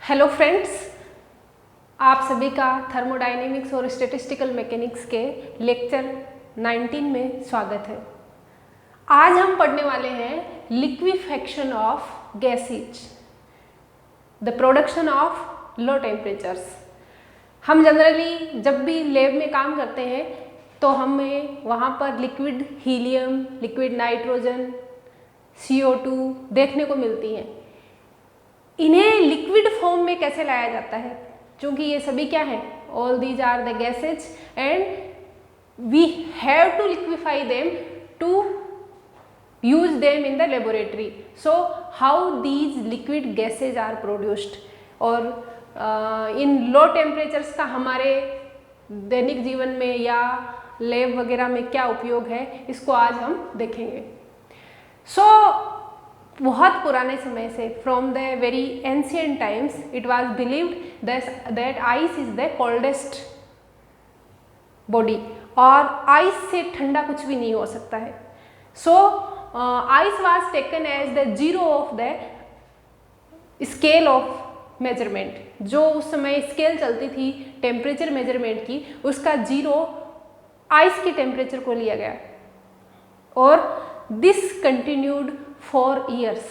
Hello friends, आप सभी का थर्मोडायनेमिक्स और स्टैटिस्टिकल मैकेनिक्स के लेक्चर 19 में स्वागत है। आज हम पढ़ने वाले हैं liquefaction of gases, the production of low temperatures. हम जनरली जब भी लैब में काम करते हैं तो हमें वहाँ पर liquid helium, liquid nitrogen, CO2 देखने को मिलती हैं। इन्हें लिक्विड फॉर्म में कैसे लाया जाता है, क्योंकि ये सभी क्या है, all these are the gases and we have to liquefy them to use them in the laboratory. So how these liquid gases are produced और इन लो टेम्परेचर्स का हमारे दैनिक जीवन में या लैब वगैरह में क्या उपयोग है, इसको आज हम देखेंगे। बहुत पुराने समय से, from the very ancient times, it was believed that ice is the coldest body और आइस से ठंडा कुछ भी नहीं हो सकता है। So ice was taken as the zero of the scale of measurement. जो उस समय स्केल चलती थी टेम्परेचर मेजरमेंट की, उसका जीरो आइस के टेम्परेचर को लिया गया और दिस कंटिन्यूड फॉर ईयर्स।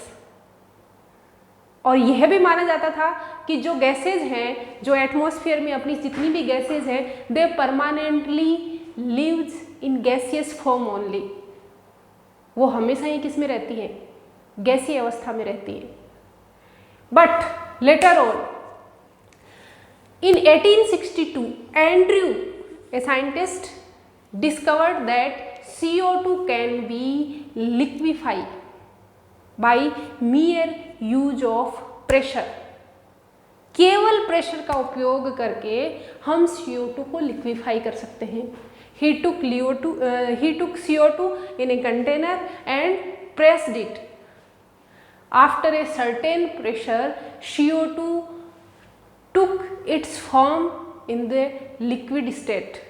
और यह भी माना जाता था कि जो गैसेज हैं, जो एटमॉस्फेयर में अपनी जितनी भी गैसेज हैं, they permanently lives in gaseous form only. वो हमेशा ही किस में रहती हैं, गैसीय अवस्था में रहती है। But later on in 1862 Andrew, a scientist, discovered that CO2 can be liquefied by mere use of pressure। केवल प्रेशर का उपयोग करके हम CO2 को लिक्विफाई कर सकते हैं। He took CO2 in a container and pressed it. After a certain pressure, CO2 took its form in the liquid state.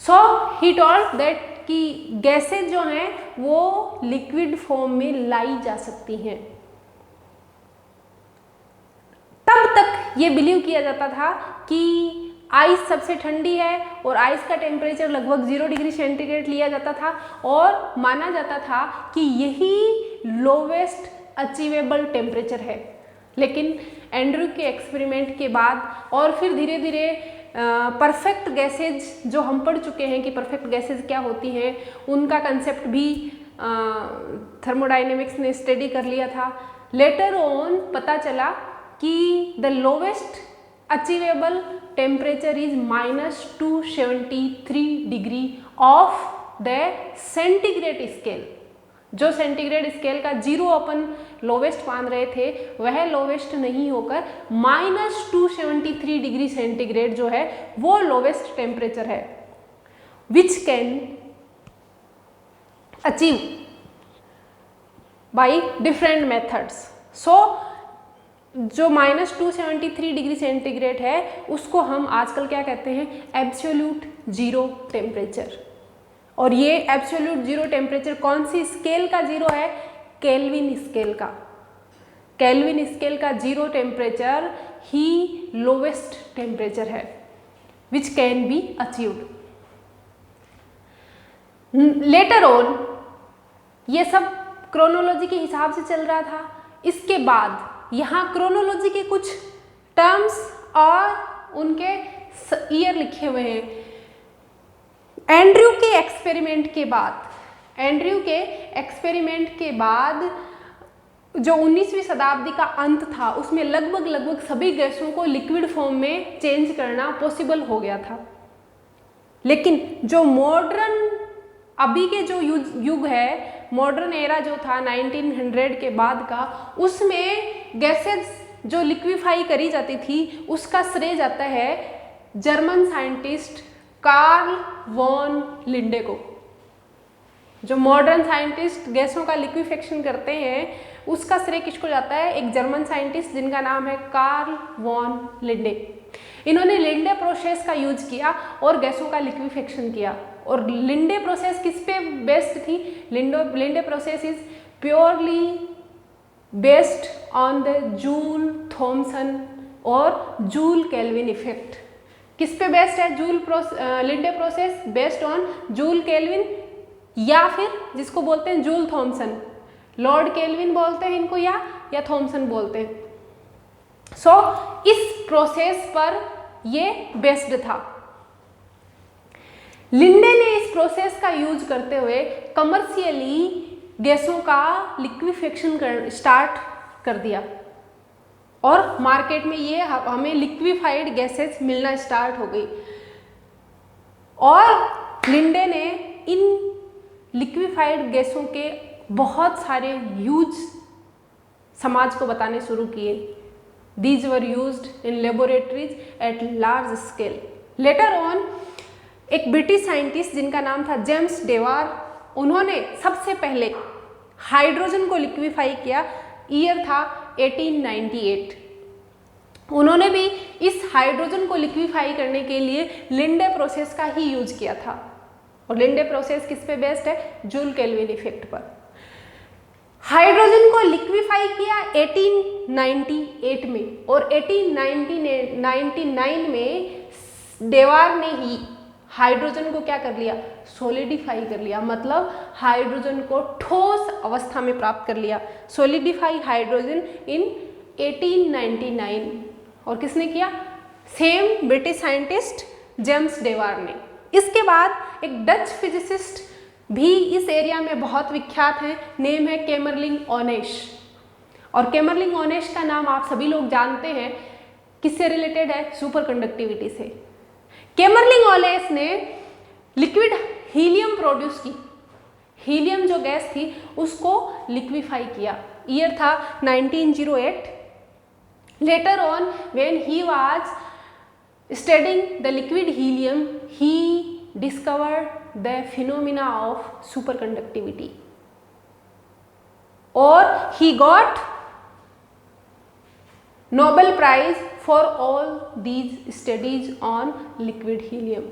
So he told that कि गैसेज जो हैं वो लिक्विड फॉर्म में लाई जा सकती हैं। तब तक ये बिलीव किया जाता था कि आइस सबसे ठंडी है और आइस का टेम्परेचर लगभग 0 डिग्री सेंटीग्रेड लिया जाता था और माना जाता था कि यही लोवेस्ट अचीवेबल टेम्परेचर है। लेकिन एंड्रू के एक्सपेरिमेंट के बाद और फिर धीरे धीरे परफेक्ट गैसेज जो हम पढ़ चुके हैं कि परफेक्ट गैसेज क्या होती हैं, उनका कंसेप्ट भी थर्मोडायनेमिक्स ने स्टडी कर लिया था। लेटर ऑन पता चला कि the lowest achievable temperature is -273 degree of the centigrade scale. जो सेंटीग्रेड स्केल का 0 अपन लोवेस्ट मान रहे थे, वह लोवेस्ट नहीं होकर -273 डिग्री सेंटीग्रेड जो है वो लोवेस्ट टेम्परेचर है, which can achieve by different methods. So जो -273 डिग्री सेंटीग्रेड है उसको हम आजकल क्या कहते हैं, एब्सोल्यूट जीरो टेम्परेचर। और ये एब्सोल्यूट जीरो टेम्परेचर कौन सी स्केल का जीरो है, केल्विन स्केल का। केल्विन स्केल का जीरो टेम्परेचर ही लोवेस्ट टेम्परेचर है which can be achieved. Later on ये सब क्रोनोलॉजी के हिसाब से चल रहा था। इसके बाद यहाँ क्रोनोलॉजी के कुछ टर्म्स और उनके ईयर लिखे हुए हैं। एंड्रू के एक्सपेरिमेंट के बाद जो 19वीं शताब्दी का अंत था, उसमें लगभग सभी गैसों को लिक्विड फॉर्म में चेंज करना पॉसिबल हो गया था। लेकिन जो मॉडर्न अभी के जो युग है, मॉडर्न एरा जो था 1900 के बाद का, उसमें गैसेस जो लिक्विफाई करी जाती थी उसका श्रेय जाता है German scientist Carl von Linde को। जो मॉडर्न साइंटिस्ट गैसों का लिक्विफेक्शन करते हैं उसका श्रेय किसको जाता है, एक जर्मन साइंटिस्ट जिनका नाम है कार्ल वॉन लिंडे। इन्होंने लिंडे प्रोसेस का यूज किया और गैसों का लिक्विफेक्शन किया। और लिंडे प्रोसेस किस पे बेस्ड थी, Linde process is purely based on the Joule Thomson और जूल केल्विन इफेक्ट। किस पे बेस्ड है? Linde process based on Joule Kelvin या फिर जिसको बोलते हैं जूल थॉमसन, लॉर्ड केल्विन बोलते हैं इनको या थॉमसन बोलते हैं। सो इस प्रोसेस पर ये बेस्ड था। लिंडे ने इस प्रोसेस का यूज करते हुए कमर्शियली गैसों का लिक्विफिकेशन स्टार्ट कर दिया और मार्केट में ये हमें लिक्विफाइड गैसेस मिलना स्टार्ट हो गई और लिंडे ने इन लिक्विफाइड गैसों के बहुत सारे यूज समाज को बताने शुरू किए। These were used in laboratories at large scale. Later on एक ब्रिटिश साइंटिस्ट जिनका नाम था जेम्स डेवार, उन्होंने सबसे पहले हाइड्रोजन को लिक्विफाई किया। ईयर था 1898। उन्होंने भी इस हाइड्रोजन को लिक्विफाई करने के लिए लिंडे प्रोसेस का ही यूज किया था और लिंडे प्रोसेस किस पे बेस्ड है? जूल केल्विन इफेक्ट पर। हाइड्रोजन को लिक्विफाई किया 1898 में और 1899 में डेवार ने ही हाइड्रोजन को क्या कर लिया? सॉलिडिफाई कर लिया, मतलब हाइड्रोजन को ठोस अवस्था में प्राप्त कर लिया। सॉलिडिफाई हाइड्रोजन इन 1899 और किसने किया? सेम ब्रिटिश साइंटिस्ट जेम्स डेवार ने। इसके बाद एक डच फिजिसिस्ट भी इस एरिया में बहुत विख्यात हैं, नेम है कैमरलिंग ओनेश। और कैमरलिंग ओनेश का नाम आप सभी लोग जानते हैं, किससे रिलेटेड है? सुपर कंडक्टिविटी से। कैमरलिंग ओनेश ने लिक्विड हीलियम प्रोड्यूस की, हीलियम जो गैस थी उसको लिक्विफाई किया। ईयर था 1908। Later on when he was studying the liquid helium he discovered the phenomena of superconductivity or he got Nobel Prize for all these studies on liquid helium.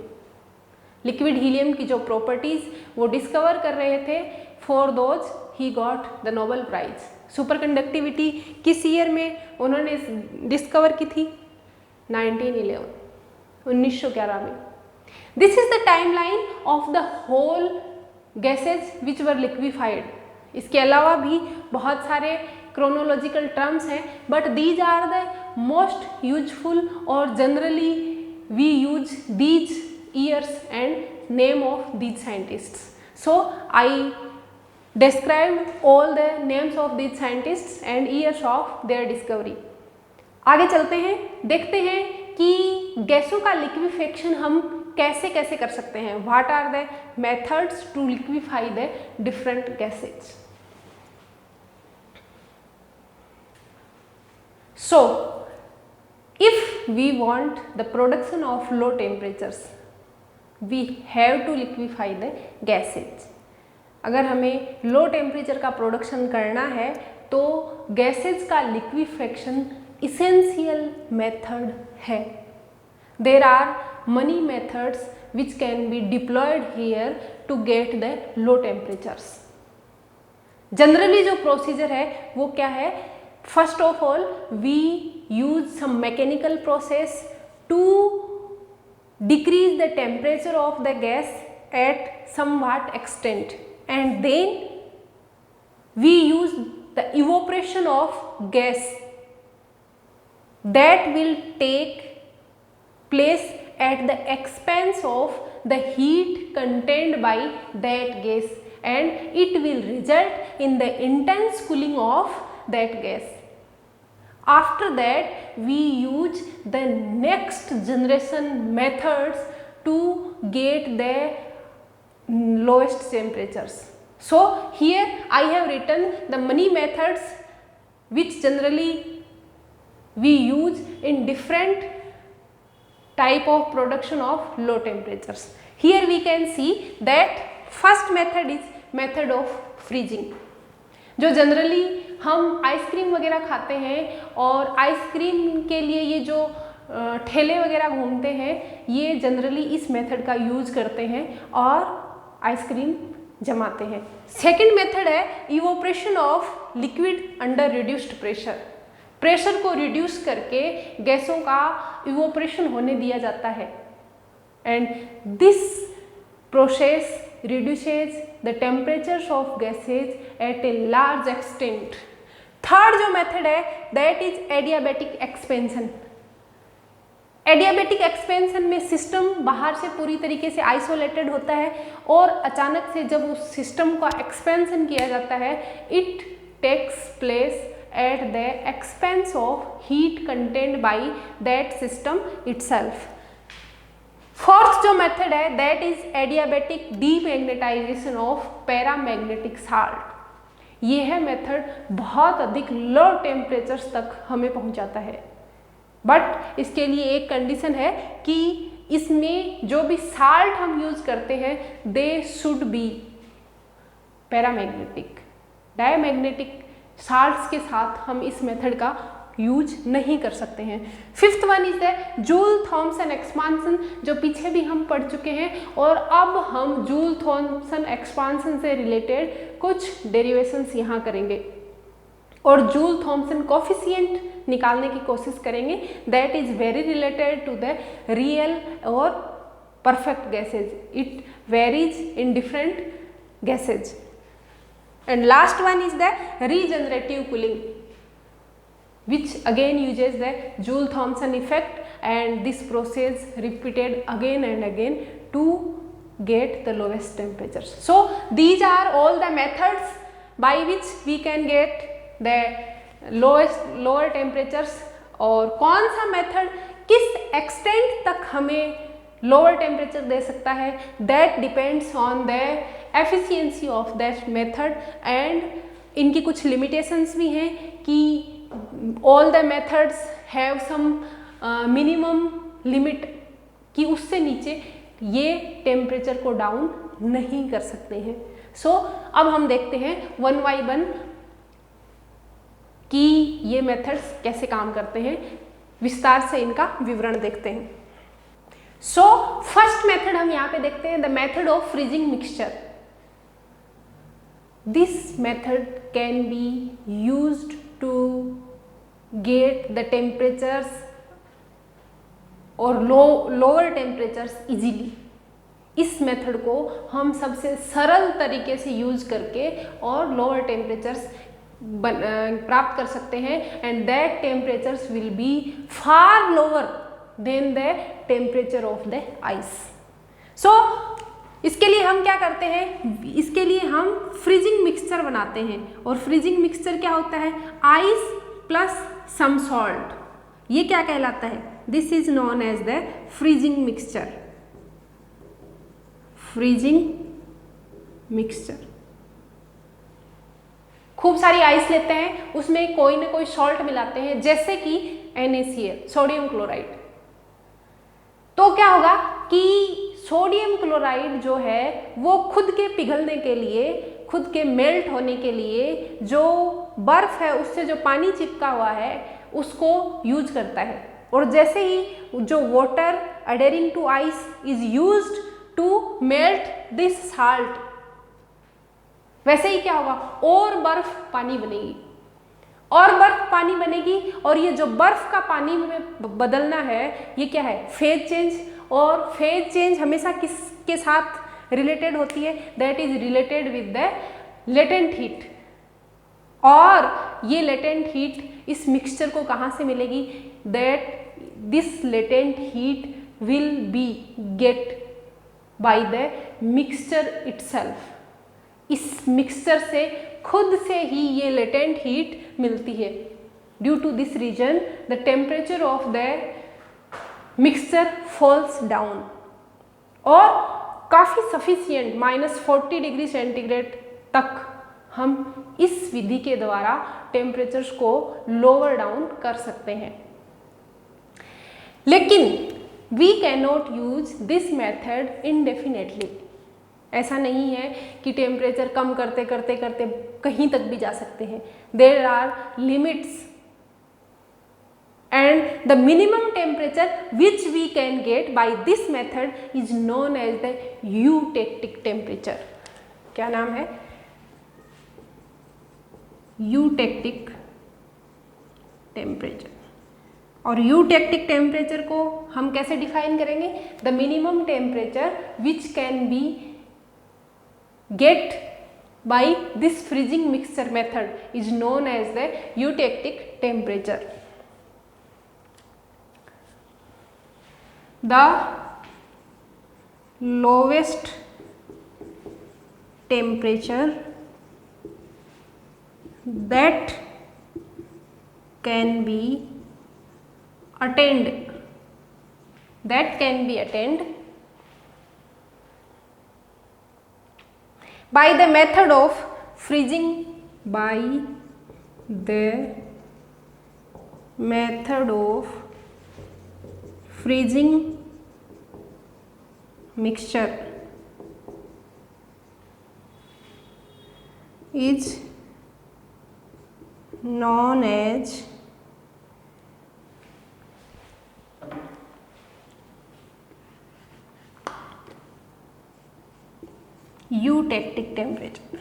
Liquid helium की जो properties वो discover कर रहे थे, for those he got the Nobel prize. Superconductivity किस year में उन्होंने discover की थी? 1911 में। This is the timeline of the whole gases which were liquefied. इसके अलावा भी बहुत सारे chronological terms हैं, but these are the most useful और generally we use these years and name of these scientists. So I described all the names of these scientists and years of their discovery. आगे चलते हैं, देखते हैं कि गैसों का लिक्विफिकेशन हम कैसे कैसे कर सकते हैं। What are the methods to liquefy the different gases. So if we want the production of low temperatures we have to liquefy the gases. अगर हमें लो टेम्परेचर का प्रोडक्शन करना है तो गैसेज का लिक्विफिकेशन इसेंशियल मेथड है। There are many methods which can be deployed here to get the low temperatures. Generally जो procedure है वो क्या है? First of all we use some mechanical process to decrease the temperature of the gas at somewhat extent, and then we use the evaporation of gas that will take place at the expense of the heat contained by that gas, and it will result in the intense cooling of that gas. After that we use the next generation methods to get the lowest temperatures. So here I have written the many methods which generally we use in different type of production of low temperatures. Here we can see that first method is method of freezing. जो generally हम ice cream वगैरह खाते हैं और ice cream के लिए ये जो ठेले वगैरह घूमते हैं, ये जनरली इस मेथड का यूज करते हैं और आइसक्रीम जमाते हैं। सेकेंड मेथड है evaporation of liquid under reduced pressure. Pressure को रिड्यूस करके गैसों का इवोपरेशन होने दिया जाता है and this process reduces the temperatures of gases at a large extent. Third जो मेथड है that is adiabatic expansion. Adiabatic expansion में सिस्टम बाहर से पूरी तरीके से आइसोलेटेड होता है और अचानक से जब उस सिस्टम का एक्सपेंशन किया जाता है it takes place at the expense of heat content by that system itself. Fourth जो मेथड है that is adiabatic demagnetization of paramagnetic salt. ये है मेथड बहुत अधिक लो टेम्परेचर्स तक हमें पहुंचाता है, बट इसके लिए एक कंडीशन है कि इसमें जो भी साल्ट हम यूज करते हैं they should be paramagnetic. Diamagnetic salts के साथ हम इस मेथड का यूज नहीं कर सकते हैं। Fifth one is the joule Thompson expansion, जो पीछे भी हम पढ़ चुके हैं और अब हम जूल थॉम्सन एक्सपांसन से रिलेटेड कुछ डेरिवेशंस यहाँ करेंगे और जूल थॉम्सन कोफिशिएंट निकालने की कोशिश करेंगे that is very related to the real और perfect gases. It varies in different gases. And last one is the regenerative cooling which again uses the Joule-Thomson effect and this process repeated again and again to get the lowest temperatures. So these are all the methods by which we can get the lower temperatures। और कौन सा method किस extent तक हमें lower temperature दे सकता है that depends on the efficiency of that method and इनकी कुछ लिमिटेशंस भी हैं कि all the methods have some minimum limit कि उससे नीचे ये टेम्परेचर को डाउन नहीं कर सकते हैं। सो अब हम देखते हैं वन बाय वन कि ये मेथड्स कैसे काम करते हैं, विस्तार से इनका विवरण देखते हैं। सो फर्स्ट मेथड हम यहाँ पे देखते हैं the method of freezing mixture. This method can be used to get the temperatures और lower temperatures easily। इस मेथड को हम सबसे सरल तरीके से यूज करके और लोअर टेम्परेचर्स प्राप्त कर सकते हैं and that temperatures will be far lower than the temperature of the ice. So इसके लिए हम क्या करते हैं, इसके लिए हम फ्रीजिंग मिक्सचर बनाते हैं और फ्रीजिंग मिक्सचर क्या होता है आइस प्लस सम सॉल्ट। ये क्या कहलाता है, this is known as the freezing mixture. Freezing mixture खूब सारी आइस लेते हैं, उसमें कोई ना कोई सॉल्ट मिलाते हैं जैसे कि NaCl सोडियम क्लोराइड। तो क्या होगा कि सोडियम क्लोराइड जो है वो खुद के पिघलने के लिए, खुद के मेल्ट होने के लिए जो बर्फ है उससे जो पानी चिपका हुआ है उसको यूज करता है और जैसे ही जो water adhering to ice is used to melt this salt, वैसे ही क्या होगा और बर्फ पानी बनेगी और बर्फ पानी बनेगी और ये जो बर्फ का पानी में बदलना है ये क्या है फेज चेंज। और फेज चेंज हमेशा किसके साथ रिलेटेड होती है, that is related with the latent heat. और ये लेटेंट हीट इस मिक्सचर को कहाँ से मिलेगी, that this latent heat will be get by the mixture itself. इस मिक्सचर से खुद से ही ये लेटेंट हीट मिलती है। Due to this reason the temperature of the mixture falls down और काफ़ी सफिशियंट -40 डिग्री सेंटीग्रेड तक हम इस विधि के द्वारा टेम्परेचर्स को लोअर डाउन कर सकते हैं। लेकिन we can not use this method indefinitely. ऐसा नहीं है कि टेम्परेचर कम करते करते करते कहीं तक भी जा सकते हैं। There are limits and the minimum temperature which we can get by this method is known as the eutectic temperature। क्या नाम है? Eutectic temperature. और यूटेक्टिक टेम्परेचर को हम कैसे डिफाइन करेंगे? The minimum temperature which can be get by this freezing mixture method is known as the eutectic temperature. The lowest temperature that can be attained by the method of freezing mixture is known as eutectic temperature.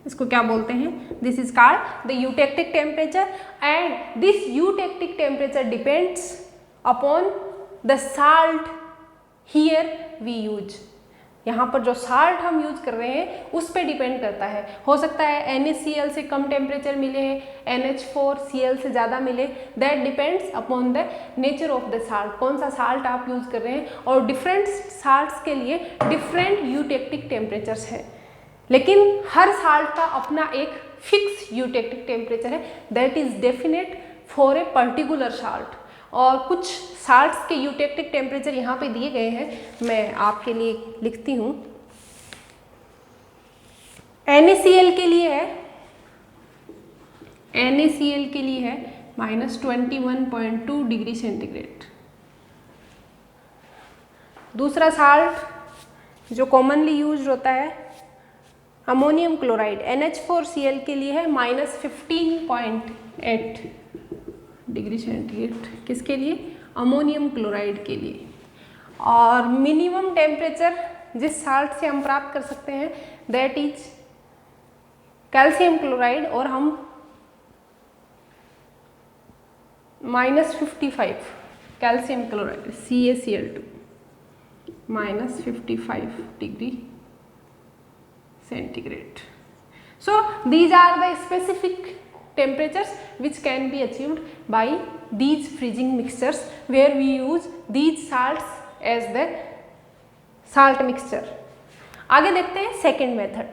इसको क्या बोलते हैं? This is called the eutectic temperature and this eutectic temperature depends upon the salt here we use. यहाँ पर जो salt हम use कर रहे हैं उस पर डिपेंड करता है। हो सकता है NaCl से कम टेम्परेचर मिले हैं, NH4Cl से ज़्यादा मिले, that depends upon the nature of the salt. कौन सा साल्ट आप यूज कर रहे हैं, और डिफरेंट साल्ट्स के लिए डिफरेंट यूटेक्टिक टेम्परेचर्स हैं, लेकिन हर साल्ट का अपना एक फिक्स यूटेक्टिक टेम्परेचर है that is definite for a particular salt. और कुछ साल्ट्स के यूटेक्टिक टेम्परेचर यहाँ पे दिए गए हैं, मैं आपके लिए लिखती हूँ। NaCl के लिए है -21.2 डिग्री सेंटीग्रेड। दूसरा साल्ट जो कॉमनली यूज होता है अमोनियम क्लोराइड, NH4Cl के लिए है -15.8 डिग्री सेंटीग्रेड। किसके लिए? अमोनियम क्लोराइड के लिए। और मिनिमम टेम्परेचर जिस साल्ट से हम प्राप्त कर सकते हैं दैट इज कैल्शियम क्लोराइड, और हम -55 calcium chloride CaCl2 -55 degree centigrade. So these are the specific temperatures which can be achieved by these freezing mixtures where we use these salts as the salt mixture. आगे देखते हैं second method.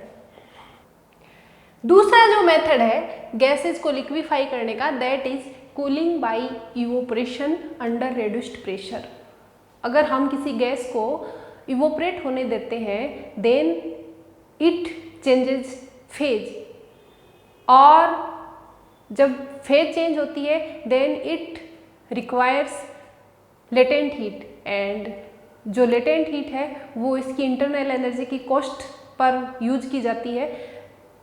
दूसरा जो method है gases को liquefy करने का that is cooling bye evaporation under reduced pressure. अगर हम किसी गैस को इवोपरेट होने देते हैं देन इट चेंजेस फेज, और जब फेज चेंज होती है then it requires latent heat, and जो लेटेंट हीट है वो इसकी इंटरनल एनर्जी की कॉस्ट पर यूज की जाती है,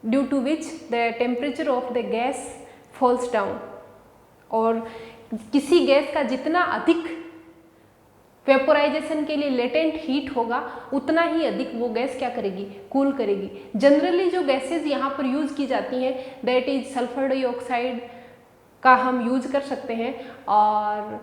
due to which the temperature of the gas falls down. और किसी गैस का जितना अधिक वेपोराइजेशन के लिए लेटेंट हीट होगा उतना ही अधिक वो गैस क्या करेगी? कूल करेगी। जनरली जो गैसेज यहाँ पर यूज़ की जाती हैं दैट इज सल्फर डाइऑक्साइड का हम यूज कर सकते हैं। और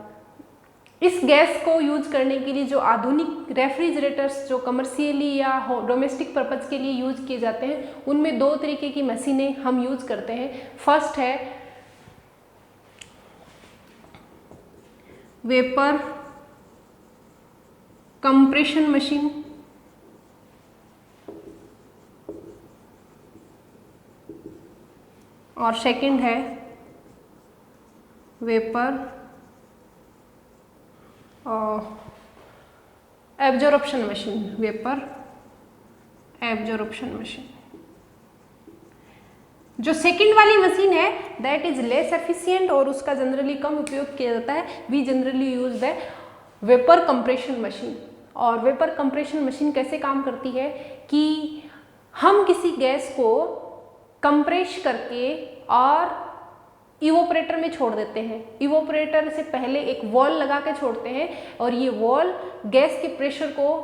इस गैस को यूज करने के लिए जो आधुनिक रेफ्रिजरेटर्स जो कमर्शियली या डोमेस्टिक पर्पज़ के लिए यूज किए जाते हैं उनमें दो तरीके की मशीनें हम यूज करते हैं। फर्स्ट है वेपर कंप्रेशन मशीन, और सेकंड है vapour absorption machine, vapour absorption machine. जो सेकंड वाली मशीन है दैट इज लेस एफिशिएंट और उसका जनरली कम उपयोग किया जाता है। We generally use the vapour compression machine. और वेपर कंप्रेशन मशीन कैसे काम करती है कि हम किसी गैस को कंप्रेस करके और इवोपरेटर में छोड़ देते हैं। इवोपरेटर से पहले एक वॉल लगा के छोड़ते हैं और ये वॉल गैस के प्रेशर को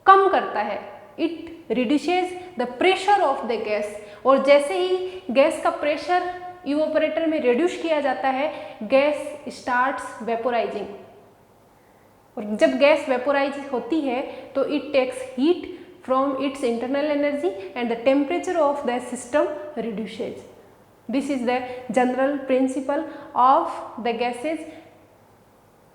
कम करता है। It reduces the pressure of the gas. और जैसे ही गैस का प्रेशर इवोपरेटर में रिड्यूस किया जाता है, गैस स्टार्ट्स वेपोराइजिंग। और जब गैस वेपोराइज होती है तो it takes heat from its internal energy and the temperature of the system reduces. This is the general principle of the gases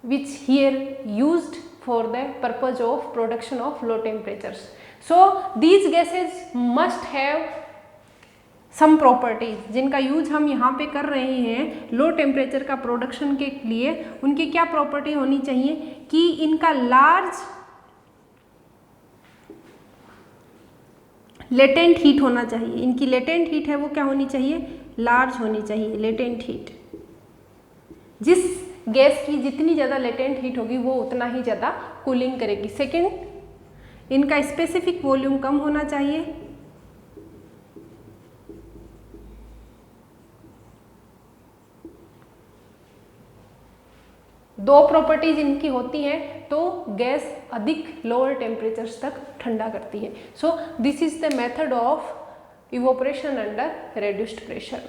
which here used for the purpose of production of low temperatures. So these gases must have some properties जिनका use हम यहाँ पे कर रहे हैं low temperature का production के लिए। उनकी क्या प्रॉपर्टी होनी चाहिए कि इनका लार्ज लेटेंट हीट होना चाहिए। इनकी लेटेंट हीट है वो क्या होनी चाहिए, लार्ज होनी चाहिए लेटेंट हीट। जिस गैस की जितनी ज़्यादा लेटेंट हीट होगी वो उतना ही ज़्यादा कूलिंग करेगी। सेकेंड, इनका स्पेसिफिक वॉल्यूम कम होना चाहिए। दो प्रॉपर्टीज इनकी होती हैं तो गैस अधिक लोअर टेम्परेचर्स तक ठंडा करती है। So this is the method of evaporation under reduced pressure.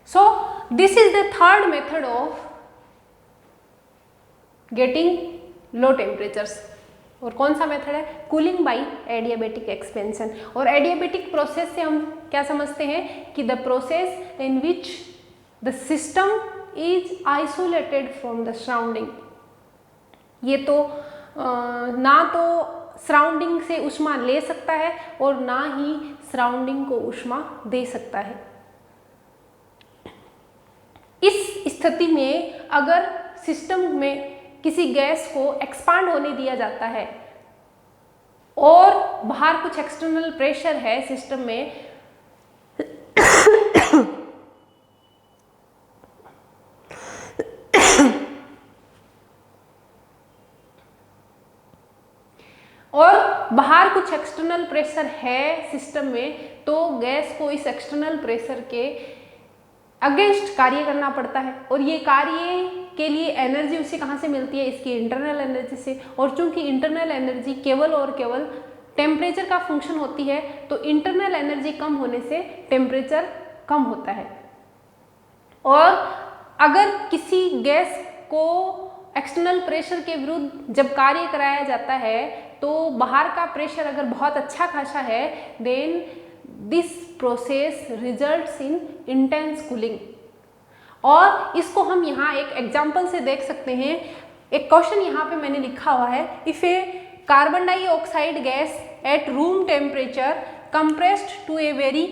So this is the third method of getting low temperatures। और कौन सा मेथड है, कूलिंग बाय एडियाबेटिक एक्सपेंशन। और एडियाबेटिक प्रोसेस से हम क्या समझते हैं कि the process in which the system is isolated from the surrounding. ये तो ना तो सराउंडिंग से ऊष्मा ले सकता है और ना ही सराउंडिंग को ऊष्मा दे सकता है। इस स्थिति में अगर सिस्टम में किसी गैस को एक्सपांड होने दिया जाता है और बाहर कुछ एक्सटर्नल प्रेशर है सिस्टम में और बाहर कुछ एक्सटर्नल प्रेशर है सिस्टम में, तो गैस को इस एक्सटर्नल प्रेशर के अगेंस्ट कार्य करना पड़ता है। और ये कार्य के लिए एनर्जी उसे कहाँ से मिलती है, इसकी इंटरनल एनर्जी से। और चूंकि इंटरनल एनर्जी केवल और केवल टेम्परेचर का फंक्शन होती है, तो इंटरनल एनर्जी कम होने से टेम्परेचर कम होता है। और अगर किसी गैस को एक्सटर्नल प्रेशर के विरुद्ध जब कार्य कराया जाता है तो बाहर का प्रेशर अगर बहुत अच्छा खासा है, then this process results in intense cooling. और इसको हम यहाँ एक एग्जाम्पल से देख सकते हैं। एक क्वेश्चन यहाँ पे मैंने लिखा हुआ है, if a carbon dioxide gas at room temperature compressed to a very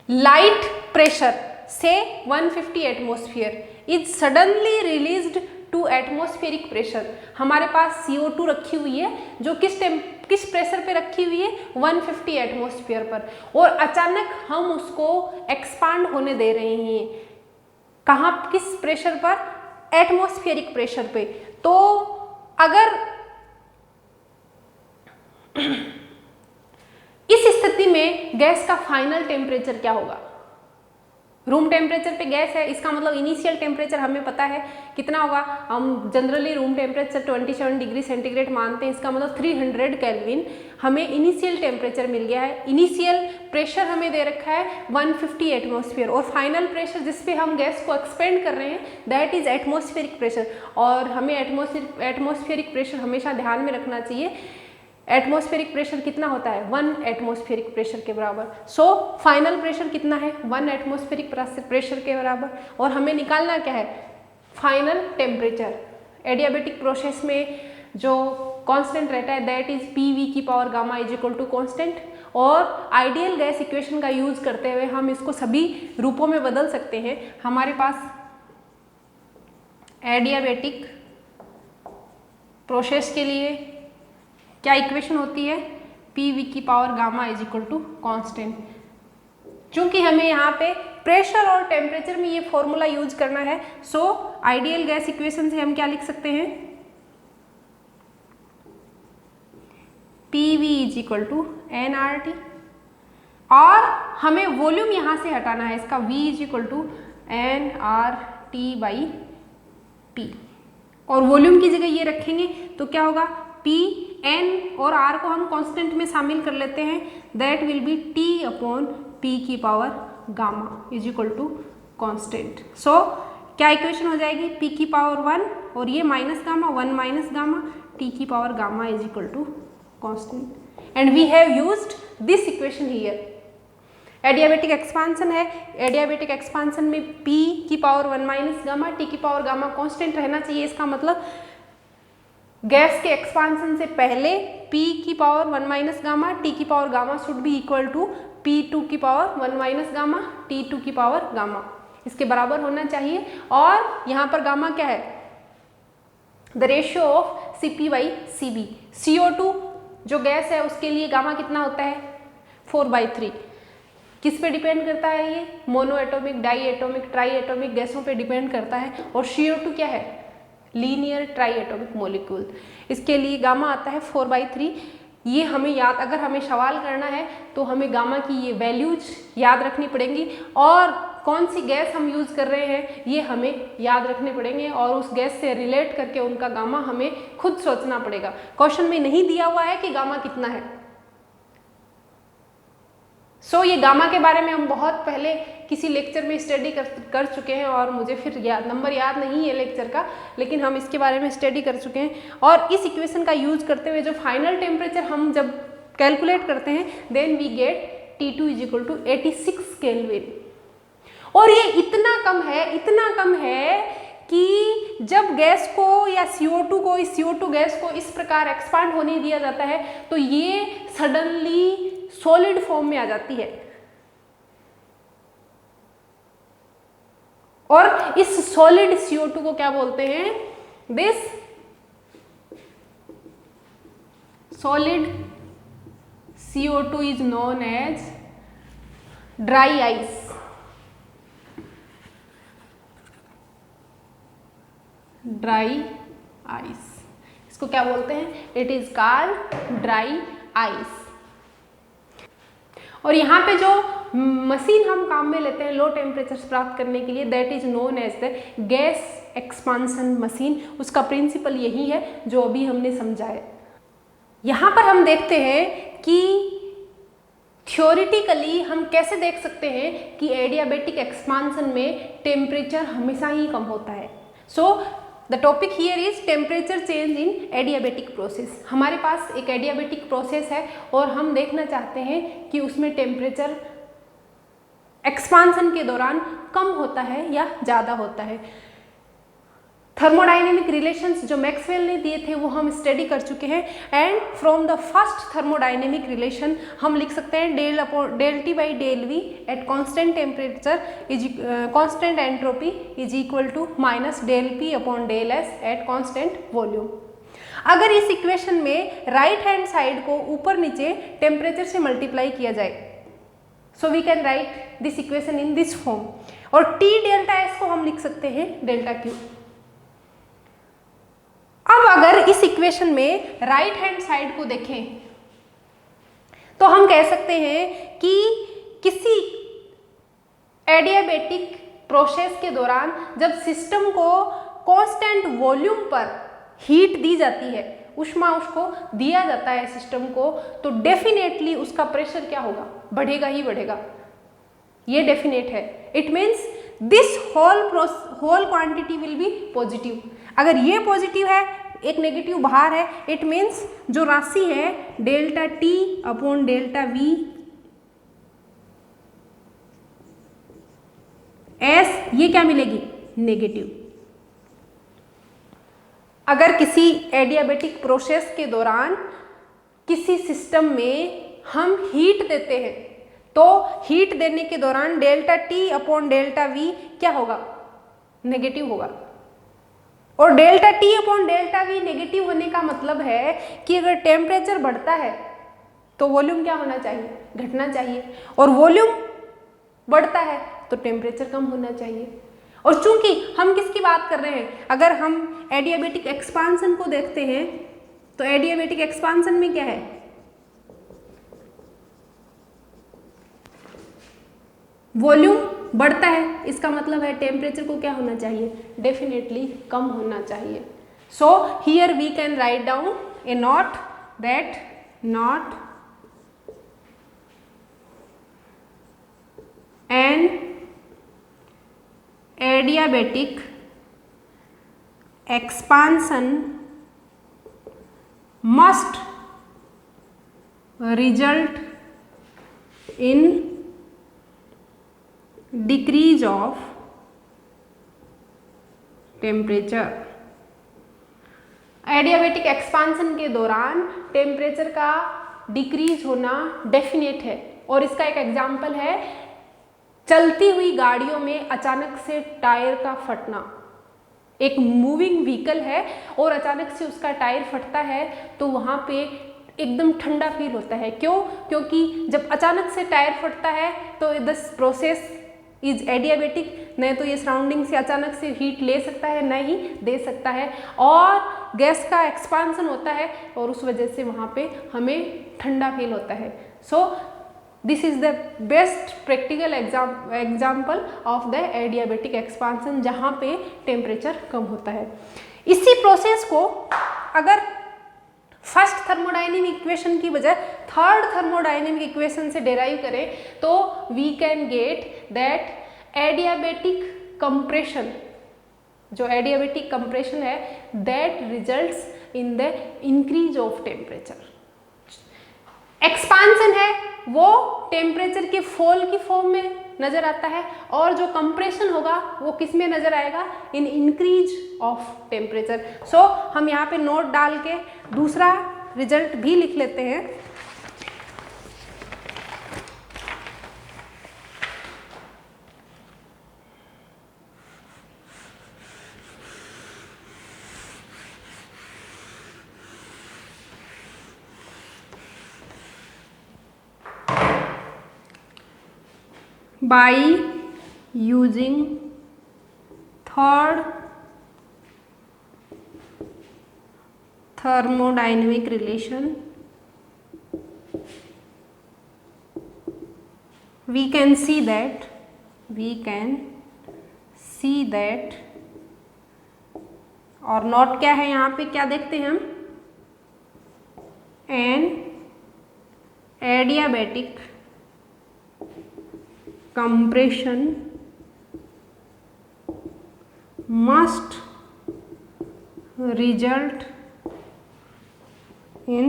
light pressure से 150 atmosphere is suddenly released to atmospheric pressure. हमारे पास CO2 रखी हुई है जो किस प्रेशर पे रखी हुई है, 150 एटमोस्फियर पर, और अचानक हम उसको एक्सपांड होने दे रहे हैं। कहाँ, किस प्रेशर पर, एटमोस्फेरिक प्रेशर पे। तो अगर इस स्थिति में गैस का फाइनल टेम्परेचर क्या होगा, रूम टेम्परेचर पे गैस है, इसका मतलब इनिशियल टेम्परेचर हमें पता है कितना होगा। हम generally room temperature 27 degree centigrade मानते हैं, इसका मतलब 300 केल्विन हमें इनिशियल टेम्परेचर मिल गया है। इनिशियल प्रेशर हमें दे रखा है 150 एटमोस्फियर, और फाइनल प्रेशर जिस पे हम गैस को एक्सपेंड कर रहे हैं दैट इज एटमोस्फेरिक प्रेशर। और हमें एटमोस्फेरिक प्रेशर हमेशा ध्यान में रखना चाहिए। एटमॉस्फेरिक प्रेशर कितना होता है, 1 एटमॉस्फेरिक प्रेशर के बराबर। सो फाइनल प्रेशर कितना है, 1 एटमॉस्फेरिक प्रेशर के बराबर। और हमें निकालना क्या है, फाइनल टेम्परेचर। एडियाबेटिक प्रोसेस में जो कांस्टेंट रहता है दैट इज PV की power gamma is equal to constant. और आइडियल गैस इक्वेशन का यूज करते हुए हम इसको सभी रूपों में बदल सकते हैं। हमारे पास एडियाबेटिक प्रोसेस के लिए क्या इक्वेशन होती है, PV की power gamma is equal to constant. चूंकि हमें यहाँ पे प्रेशर और टेम्परेचर में ये फॉर्मूला यूज करना है, सो आइडियल गैस इक्वेशन से हम क्या लिख सकते हैं, PV is equal to nRT। और हमें वॉल्यूम यहाँ से हटाना है, इसका V is equal to nRT by P। और वॉल्यूम की जगह ये रखेंगे तो क्या होगा, पी एन और आर को हम कांस्टेंट में शामिल कर लेते हैं, that will be T upon P की power gamma is equal to constant. So क्या इक्वेशन हो जाएगी, पी की पावर 1 और ये minus gamma, 1 minus gamma, T की power gamma is equal to constant. And we have used this equation here. Adiabatic expansion है, adiabatic expansion में p की पावर 1 माइनस गामा, t की पावर गामा कांस्टेंट रहना चाहिए। इसका मतलब गैस के एक्सपांसन से पहले p की पावर 1 माइनस गामा, t की power gamma should be equal to p2 की पावर 1 माइनस गामा, t2 की पावर गामा, इसके बराबर होना चाहिए। और यहाँ पर गामा क्या है, the ratio of Cp/Cv। CO2 जो गैस है उसके लिए गामा कितना होता है, 4/3। किस पे डिपेंड करता है ये, monoatomic, diatomic, triatomic गैसों पे डिपेंड करता है। और CO2 क्या है, लीनियर ट्राई एटॉमिक मॉलिक्यूल, इसके लिए गामा आता है 4/3। ये हमें याद, अगर हमें सवाल करना है तो हमें गामा की ये वैल्यूज याद रखनी पड़ेंगी और कौन सी गैस हम यूज कर रहे हैं ये हमें याद रखने पड़ेंगे और उस गैस से रिलेट करके उनका गामा हमें खुद सोचना पड़ेगा। क्वेश्चन में नहीं दिया हुआ है कि गामा कितना है। सो ये गामा के बारे में हम बहुत पहले किसी लेक्चर में स्टडी कर चुके हैं और मुझे फिर नंबर याद नहीं है लेक्चर का, लेकिन हम इसके बारे में स्टडी कर चुके हैं। और इस इक्वेशन का यूज करते हुए जो फाइनल टेम्परेचर हम जब कैलकुलेट करते हैं, then we get T2 is equal to 86 kelvin. और ये इतना कम है कि जब गैस को या CO2 को, इस CO2 गैस को इस प्रकार एक्सपांड होने दिया जाता है तो ये सडनली सॉलिड फॉर्म में आ जाती है। और इस सॉलिड CO2 को क्या बोलते हैं, this solid CO2 is known as dry ice. Dry ice, इसको क्या बोलते हैं, it is called dry ice. और यहाँ पे जो मशीन हम काम में लेते हैं लो टेम्परेचर्स प्राप्त करने के लिए, that is known as the gas expansion machine. उसका प्रिंसिपल यही है जो अभी हमने समझा है। यहाँ पर हम देखते हैं कि थ्योरेटिकली हम कैसे देख सकते हैं कि एडियाबेटिक एक्सपांसन में टेम्परेचर हमेशा ही कम होता है। So the topic here is temperature change in adiabatic process. हमारे पास एक एडियाबेटिक प्रोसेस है और हम देखना चाहते हैं कि उसमें टेम्परेचर एक्सपांसन के दौरान कम होता है या ज़्यादा होता है। थर्मोडाइनेमिक रिलेशंस जो मैक्सवेल ने दिए थे वो हम स्टडी कर चुके हैं। And from the first thermodynamic relation हम लिख सकते हैं del T by del V at constant temperature is constant entropy is equal to minus del P upon del S at constant volume. अगर इस इक्वेशन में राइट हैंड साइड को ऊपर नीचे टेम्परेचर से मल्टीप्लाई किया जाए, so we can write this equation in this form. और टी डेल्टा एस को हम लिख सकते हैं डेल्टा क्यू। अब अगर इस इक्वेशन में राइट हैंड साइड को देखें तो हम कह सकते हैं कि किसी एडियाबेटिक प्रोसेस के दौरान जब सिस्टम को कांस्टेंट वॉल्यूम पर हीट दी जाती है, उष्मा उसको दिया जाता है सिस्टम को, तो डेफिनेटली उसका प्रेशर क्या होगा, बढ़ेगा ही बढ़ेगा। ये डेफिनेट है। It means this whole quantity will be positive. अगर ये पॉजिटिव है, एक नेगेटिव बाहर है, इट मीन्स जो राशि है delta T upon delta V S, ये क्या मिलेगी, नेगेटिव। अगर किसी एडियाबेटिक प्रोसेस के दौरान किसी सिस्टम में हम हीट देते हैं तो हीट देने के दौरान delta T upon delta we क्या होगा, नेगेटिव होगा। और delta T upon delta we negative होने का मतलब है कि अगर टेम्परेचर बढ़ता है तो वॉल्यूम क्या होना चाहिए, घटना चाहिए। और वॉल्यूम बढ़ता है तो टेम्परेचर कम होना चाहिए। और चूंकि हम किसकी बात कर रहे हैं, अगर हम एडियाबेटिक एक्सपांसन को देखते हैं तो एडियाबेटिक एक्सपांसन में क्या है, वॉल्यूम बढ़ता है, इसका मतलब है टेम्परेचर को क्या होना चाहिए, डेफिनेटली कम होना चाहिए। So here we can write down a note that not an adiabatic expansion must result in decrease of temperature. Adiabatic expansion के दौरान टेम्परेचर का डिक्रीज होना डेफिनेट है, और इसका एक एग्जाम्पल है चलती हुई गाड़ियों में अचानक से टायर का फटना। एक मूविंग व्हीकल है और अचानक से उसका टायर फटता है तो वहाँ पे एकदम ठंडा फील होता है। क्यों? क्योंकि जब अचानक से टायर फटता है तो दिस प्रोसेस इज एडियाबेटिक। नहीं तो ये सराउंडिंग से अचानक से हीट ले सकता है, नहीं दे सकता है, और गैस का एक्सपांसन होता है और उस वजह से वहाँ पे हमें ठंडा फील होता है। So this is the best practical example of the adiabatic expansion जहाँ पे टेम्परेचर कम होता है। इसी प्रोसेस को अगर फर्स्ट थर्मोडायनेमिक इक्वेशन की बजाय थर्ड थर्मोडायनेमिक इक्वेशन से डेराइव करें तो we can get that adiabatic compression, जो एडियाबेटिक कंप्रेशन है that results in the increase of temperature. Expansion है वो टेम्परेचर के फॉल की फॉर्म में नजर आता है, और जो कंप्रेशन होगा वो किस में नजर आएगा? In increase of temperature. So हम यहाँ पे नोट डाल के दूसरा रिजल्ट भी लिख लेते हैं। By using third thermodynamic relation, we can see that और नोट क्या है यहाँ पे, क्या देखते हैं हम? An adiabatic compression must result in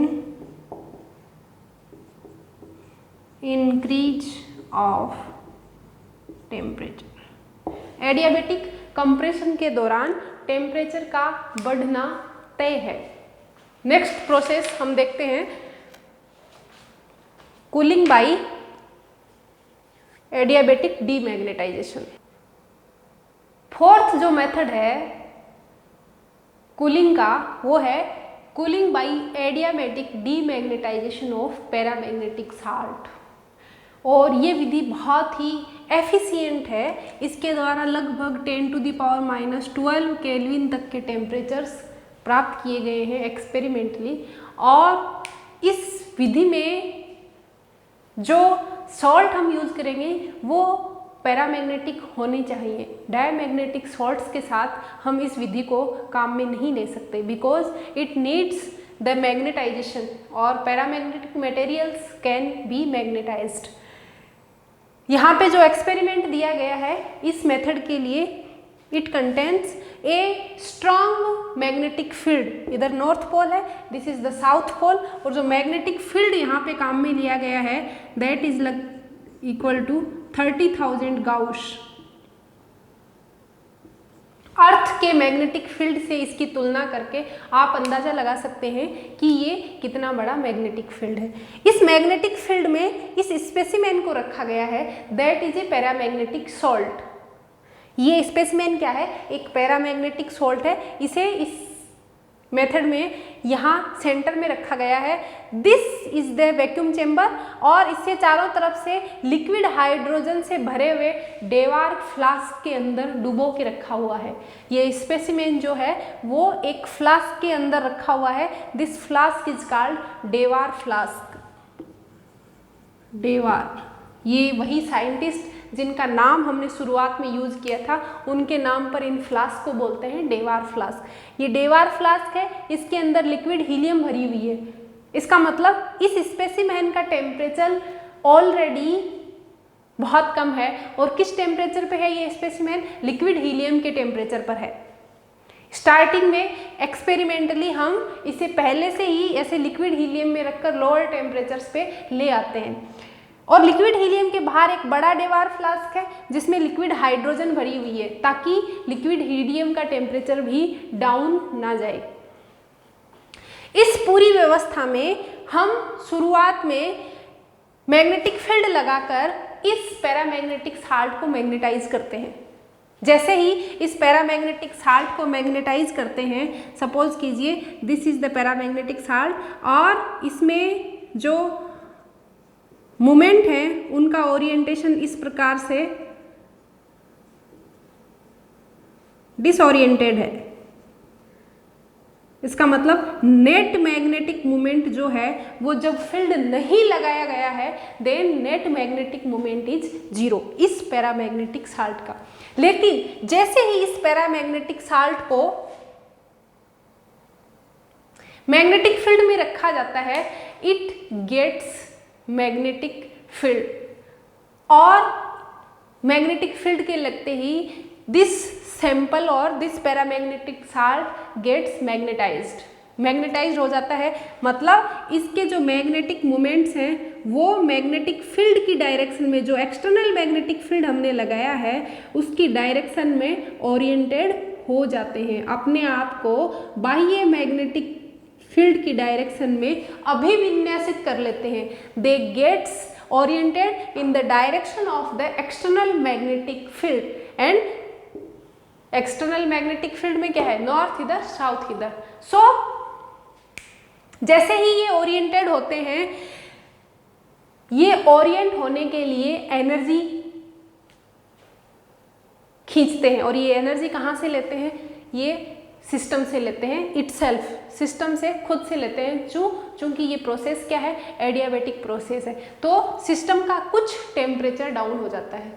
increase of temperature। Adiabatic compression के दौरान टेम्परेचर का बढ़ना तय है। नेक्स्ट प्रोसेस हम देखते हैं cooling by adiabatic demagnetization. Fourth जो मेथड है कूलिंग का वो है cooling by adiabatic demagnetization of paramagnetic salt, और ये विधि बहुत ही एफिशिएंट है। इसके द्वारा लगभग 10⁻⁻12 केल्विन तक के टेम्परेचर्स प्राप्त किए गए हैं एक्सपेरिमेंटली, और इस विधि में जो सॉल्ट हम यूज करेंगे वो पैरामैग्नेटिक होनी चाहिए। डायमैग्नेटिक सॉल्ट्स के साथ हम इस विधि को काम में नहीं ले सकते, because it needs the magnetization, और paramagnetic materials can be magnetized. यहाँ पे जो एक्सपेरिमेंट दिया गया है इस मेथड के लिए, it contains a strong magnetic field. इधर नॉर्थ पोल है, this is the south pole, और जो मैग्नेटिक फील्ड यहाँ पे काम में लिया गया है that is equal to 30,000 gauss. Earth के मैग्नेटिक फील्ड से इसकी तुलना करके आप अंदाजा लगा सकते हैं कि ये कितना बड़ा मैग्नेटिक फील्ड है। इस मैग्नेटिक फील्ड में इस स्पेसिमेन को रखा गया है that is a paramagnetic salt. ये स्पेसिमेन क्या है? एक पैरामैग्नेटिक सॉल्ट है। इसे इस मेथड में यहाँ सेंटर में रखा गया है। This is the vacuum chamber, और इससे चारों तरफ से लिक्विड हाइड्रोजन से भरे हुए डेवार्क फ्लास्क के अंदर डुबो के रखा हुआ है। ये स्पेसिमेन जो है वो एक फ्लास्क के अंदर रखा हुआ है। This flask is called Dewar flask. Dewar, ये वही साइंटिस्ट जिनका नाम हमने शुरुआत में यूज किया था, उनके नाम पर इन फ्लास्क को बोलते हैं डेवार फ्लास्क। ये डेवार फ्लास्क है, इसके अंदर लिक्विड हीलियम भरी हुई है। इसका मतलब इस स्पेसिमेन का टेम्परेचर ऑलरेडी बहुत कम है। और किस टेम्परेचर पे है ये स्पेसिमेन? लिक्विड हीलियम के टेम्परेचर पर है। स्टार्टिंग में एक्सपेरिमेंटली हम इसे पहले से ही ऐसे लिक्विड हीलियम में रखकर लोअर टेम्परेचर्स पे ले आते हैं। और लिक्विड हीलियम के बाहर एक बड़ा डेवार फ्लास्क है जिसमें लिक्विड हाइड्रोजन भरी हुई है, ताकि लिक्विड हीलियम का टेम्परेचर भी डाउन ना जाए। इस पूरी व्यवस्था में हम शुरुआत में मैग्नेटिक फील्ड लगाकर इस पैरामैग्नेटिक साल्ट को मैग्नेटाइज करते हैं। जैसे ही इस पैरामैग्नेटिक साल्ट को मैग्नेटाइज करते हैं, सपोज कीजिए this is the paramagnetic salt, और इसमें जो मोमेंट है उनका ओरिएंटेशन इस प्रकार से डिसओरिएंटेड है। इसका मतलब नेट मैग्नेटिक मोमेंट जो है वो जब फील्ड नहीं लगाया गया है, then net magnetic moment is 0 इस पैरामैग्नेटिक साल्ट का। लेकिन जैसे ही इस पैरामैग्नेटिक साल्ट को मैग्नेटिक फील्ड में रखा जाता है, इट गेट्स मैग्नेटिक फील्ड, और मैग्नेटिक फील्ड के लगते ही दिस सैंपल और this paramagnetic salt gets magnetized हो जाता है। मतलब इसके जो मैग्नेटिक मोमेंट्स हैं वो मैग्नेटिक फील्ड की डायरेक्शन में, जो एक्सटर्नल मैग्नेटिक फील्ड हमने लगाया है उसकी डायरेक्शन में ओरिएंटेड हो जाते हैं, अपने आप को बाह्य मैग्नेटिक फील्ड की डायरेक्शन में अभिविन्यासित कर लेते हैं। They gets oriented in the direction of the external magnetic field. And external magnetic field में क्या है? नॉर्थ इधर, साउथ इधर। सो जैसे ही ये ओरिएंटेड होते हैं, ये ओरिएंट होने के लिए एनर्जी खींचते हैं, और ये एनर्जी कहाँ से लेते हैं? ये सिस्टम से लेते हैं, इटसेल्फ, सिस्टम से खुद से लेते हैं। चूंकि ये प्रोसेस क्या है? एडियाबेटिक प्रोसेस है, तो सिस्टम का कुछ टेम्परेचर डाउन हो जाता है।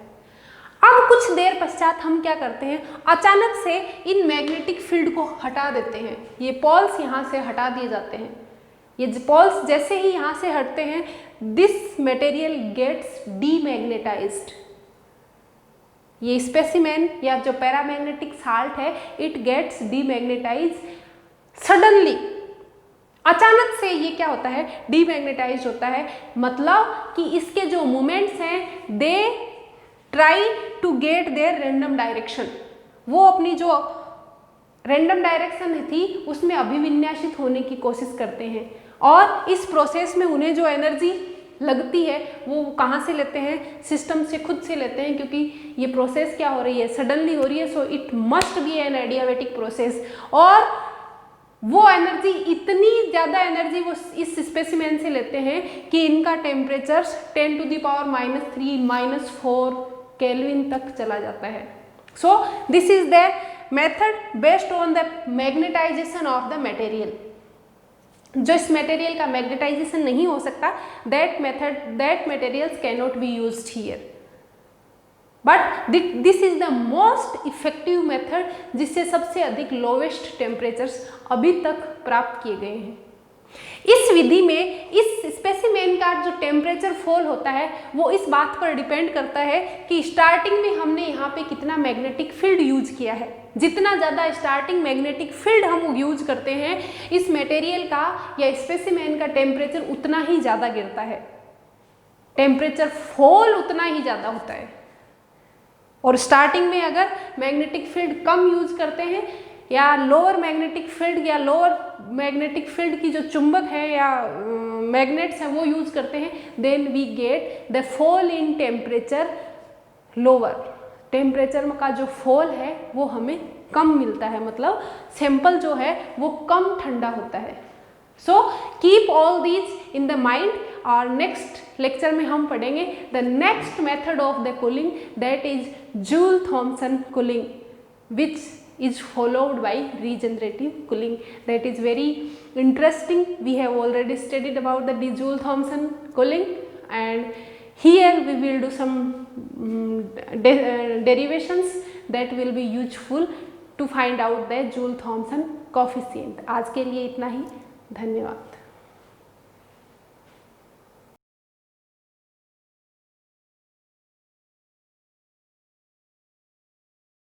अब कुछ देर पश्चात हम क्या करते हैं? अचानक से इन मैग्नेटिक फील्ड को हटा देते हैं। ये पोल्स यहाँ से हटा दिए जाते हैं। ये पोल्स जैसे ही यहाँ से हटते हैं, दिस मटेरियल गेट्स डीमैग्नेटाइज्ड। ये स्पेसिमेन या जो पैरामैग्नेटिक साल्ट है, इट गेट्स डीमैग्नेटाइज्ड सडनली। अचानक से ये क्या होता है? डीमैग्नेटाइज्ड होता है। मतलब कि इसके जो मोमेंट्स हैं, they try to get their random direction. वो अपनी जो रैंडम डायरेक्शन थी उसमें अभिविन्यासित होने की कोशिश करते हैं, और इस प्रोसेस में उन्हें जो एनर्जी लगती है वो कहाँ से लेते हैं? सिस्टम से खुद से लेते हैं, क्योंकि ये प्रोसेस क्या हो रही है? सडनली हो रही है। So it must be an adiabatic process. और वो एनर्जी, इतनी ज़्यादा एनर्जी वो इस स्पेसिमेन से लेते हैं कि इनका टेम्परेचर 10⁻³ -4 केल्विन तक चला जाता है। So this is the method based on the magnetization of the material. जो इस मटेरियल का मैग्नेटाइजेशन नहीं हो सकता, that materials can not be used here. But this is the most effective method जिससे सबसे अधिक लोवेस्ट टेम्परेचर्स अभी तक प्राप्त किए गए हैं। इस विधि में इस स्पेसिमेन का जो टेम्परेचर फॉल होता है वो इस बात पर डिपेंड करता है कि स्टार्टिंग में हमने यहाँ पे कितना मैग्नेटिक फील्ड यूज किया है। जितना ज़्यादा स्टार्टिंग मैग्नेटिक फील्ड हम यूज करते हैं, इस मटेरियल का या स्पेसिमेन का टेम्परेचर उतना ही ज़्यादा गिरता है, टेम्परेचर फॉल उतना ही ज़्यादा होता है। और स्टार्टिंग में अगर मैग्नेटिक फील्ड कम यूज करते हैं या लोअर मैग्नेटिक फील्ड या लोअर मैग्नेटिक फील्ड की जो चुंबक है या मैग्नेट्स हैं वो यूज करते हैं, then we get the fall in temperature lower. Temperature का जो फॉल है वो हमें कम मिलता है, मतलब सैंपल जो है वो कम ठंडा होता है। So keep all these in the mind. और नेक्स्ट लेक्चर में हम पढ़ेंगे the next method of the cooling, that is joule-Thompson cooling, which is followed by regenerative cooling. That is very interesting. We have already studied about the Joule-Thomson cooling, and here we will do some derivations that will be useful to find out the Joule Thomson coefficient. आज के लिए इतना ही, धन्यवाद।